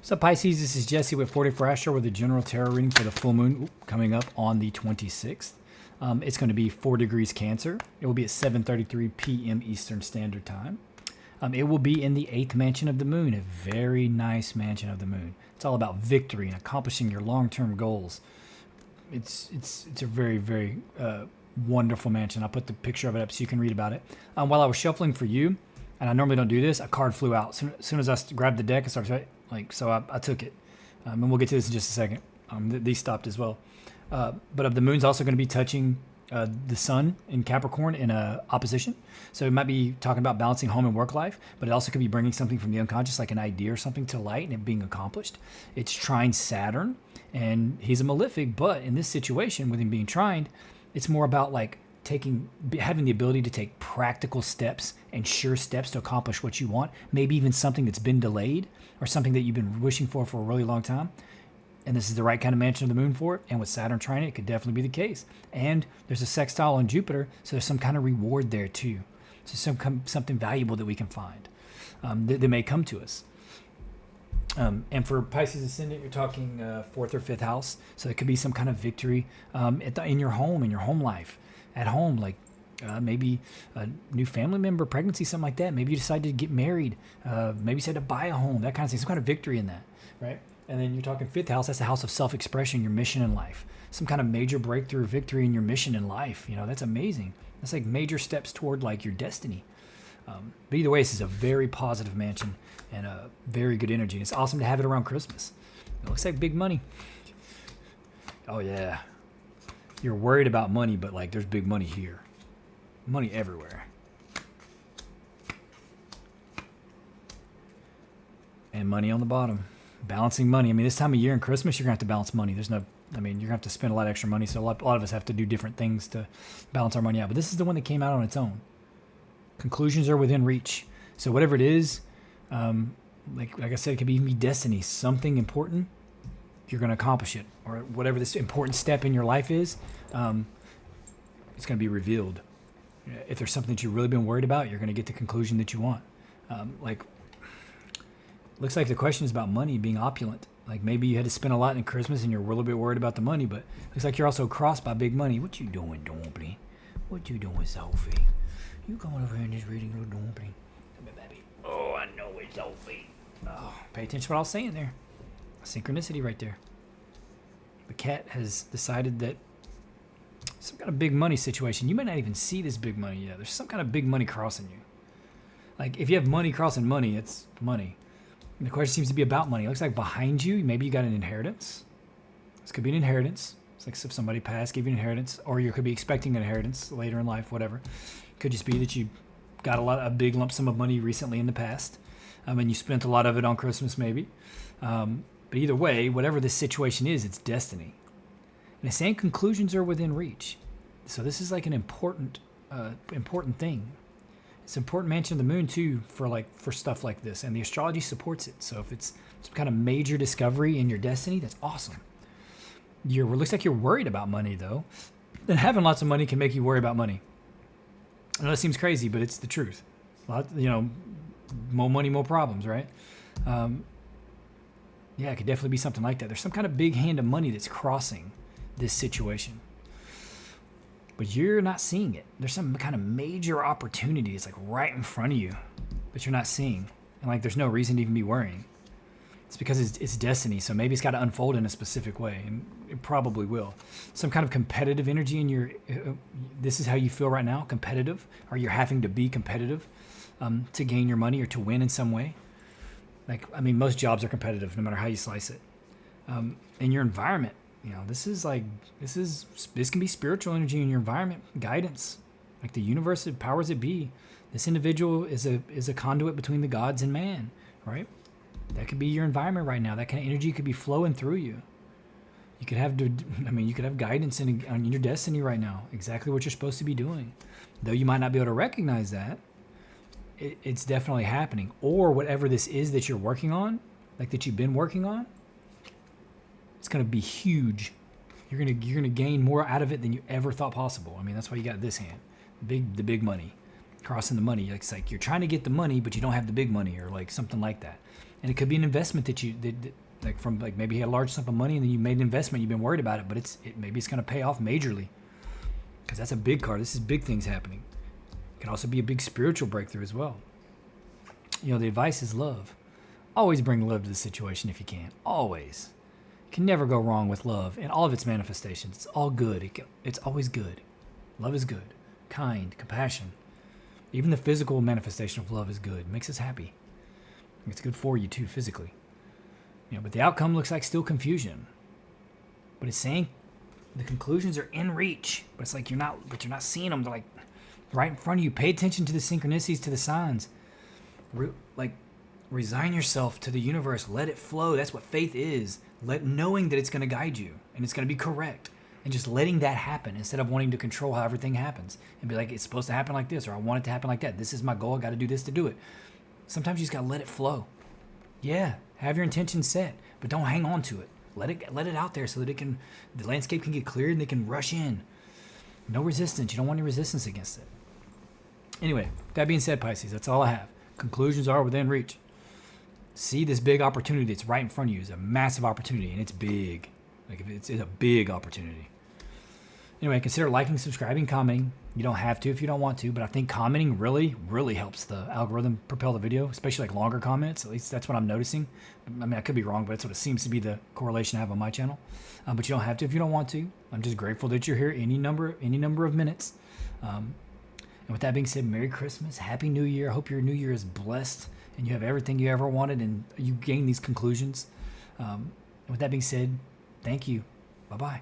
What's up, Pisces? This is Jesse with 44 Astro with a general tarot reading for the full moon coming up on the 26th. It's going to be 4 degrees Cancer. It will be at 7:33 p.m. Eastern Standard Time. It will be in the 8th mansion of the moon, a very nice mansion of the moon. It's all about victory and accomplishing your long-term goals. It's a very, very wonderful mansion. I'll put the picture of it up so you can read about it. While I was shuffling for you, and I normally don't do this, a card flew out. As soon as I grabbed the deck and started, so I took it. And we'll get to this in just a second. These stopped as well. But the moon's also going to be touching the sun in Capricorn in opposition. So it might be talking about balancing home and work life, but it also could be bringing something from the unconscious, like an idea or something, to light and it being accomplished. It's trine Saturn, and he's a malefic, but in this situation, with him being trined, it's more about like having the ability to take practical steps and sure steps to accomplish what you want, maybe even something that's been delayed or something that you've been wishing for a really long time. And this is the right kind of mansion of the moon for it. And with Saturn trying it could definitely be the case. And there's a sextile on Jupiter, so there's some kind of reward there too. So something valuable that we can find that may come to us. And for Pisces Ascendant, you're talking 4th or 5th house. So it could be some kind of victory in your home life. At home, like maybe a new family member, pregnancy, something like that. Maybe you decided to get married. Maybe you decided to buy a home, that kind of thing. Some kind of victory in that, right? And then you're talking 5th house. That's the house of self-expression, your mission in life. Some kind of major breakthrough, victory in your mission in life. You know, that's amazing. That's like major steps toward like your destiny. But either way, this is a very positive mansion and a very good energy. And it's awesome to have it around Christmas. It looks like big money. Oh yeah. You're worried about money, but like there's big money here. Money everywhere. And money on the bottom. Balancing money. I mean, this time of year and Christmas, you're going to have to balance money. You're going to have to spend a lot of extra money. So a lot of us have to do different things to balance our money out. But this is the one that came out on its own. Conclusions are within reach. So whatever it is, like I said, it could be destiny, something important. You're going to accomplish it, or whatever this important step in your life is, it's going to be revealed. If there's something that you've really been worried about, you're going to get the conclusion that you want. Looks like the question is about money being opulent. Like maybe you had to spend a lot in Christmas and you're a little bit worried about the money, but looks like you're also crossed by big money. What you doing, Dumpling? What you doing, Sophie? You coming over here and just reading little Dumpling? Come here, baby. Oh, I know it, Sophie. Oh, pay attention to what I was saying there. Synchronicity right there. The cat has decided that some kind of big money situation. You might not even see this big money yet. There's some kind of big money crossing you. Like if you have money crossing money, it's money. And the question seems to be about money. It looks like behind you, maybe you got an inheritance. This could be an inheritance. It's like if somebody passed, gave you an inheritance, or you could be expecting an inheritance later in life, whatever. Could just be that you got a big lump sum of money recently in the past. And you spent a lot of it on Christmas maybe. But either way, whatever this situation is, it's destiny. And it's saying conclusions are within reach. So this is like an important thing. It's an important mansion of the moon too for stuff like this. And the astrology supports it. So if it's some kind of major discovery in your destiny, that's awesome. It looks like you're worried about money though. And having lots of money can make you worry about money. I know it seems crazy, but it's the truth. More money, more problems, right? Yeah, it could definitely be something like that. There's some kind of big hand of money that's crossing this situation. But you're not seeing it. There's some kind of major opportunity. It's like right in front of you, but you're not seeing. And like there's no reason to even be worrying. It's because it's destiny. So maybe it's got to unfold in a specific way. And it probably will. Some kind of competitive energy in your... this is how you feel right now, competitive. Or you're having to be competitive to gain your money or to win in some way. Most jobs are competitive no matter how you slice it. In your environment, this can be spiritual energy in your environment, guidance, like the universe, the powers that be. This individual is a conduit between the gods and man, right? That could be your environment right now. That kind of energy could be flowing through you. You could have guidance on your destiny right now, exactly what you're supposed to be doing. Though you might not be able to recognize that, it's definitely happening. Or whatever this is that you're working on, like that you've been working on, it's going to be huge. You're going to gain more out of it than you ever thought possible. That's why you got this hand, the big money. crossing the money. It's like you're trying to get the money, but you don't have the big money, or like something like that. And it could be an investment that like from like maybe you had a large sum of money and then you made an investment. You've been worried about it, but maybe it's going to pay off majorly, because that's a big card. This is big things happening. It could also be a big spiritual breakthrough as well. The advice is love. Always bring love to the situation if you can. Always. You can never go wrong with love and all of its manifestations. It's all good. It's always good. Love is good. Kind, compassion. Even the physical manifestation of love is good. It makes us happy. It's good for you too, physically. But the outcome looks like still confusion. But it's saying the conclusions are in reach. But it's like you're not seeing them. They're like right in front of you. Pay attention to the synchronicities, to the signs. Resign yourself to the universe. Let it flow. That's what faith is. Knowing that it's going to guide you and it's going to be correct. And just letting that happen instead of wanting to control how everything happens. And be like, it's supposed to happen like this, or I want it to happen like that. This is my goal. I got to do this to do it. Sometimes you just got to let it flow. Yeah, have your intention set, but don't hang on to it. Let it out there so that the landscape can get cleared and they can rush in. No resistance. You don't want any resistance against it. Anyway, that being said, Pisces, that's all I have. Conclusions are within reach. See this big opportunity that's right in front of you. It's a massive opportunity, and it's big. It's a big opportunity. Anyway, consider liking, subscribing, commenting. You don't have to if you don't want to, but I think commenting really, really helps the algorithm propel the video, especially like longer comments. At least that's what I'm noticing. I mean, I could be wrong, but that's what it seems to be the correlation I have on my channel. But you don't have to if you don't want to. I'm just grateful that you're here any number of minutes. And with that being said, Merry Christmas, Happy New Year. I hope your New Year is blessed and you have everything you ever wanted and you gain these conclusions. And with that being said, thank you. Bye-bye.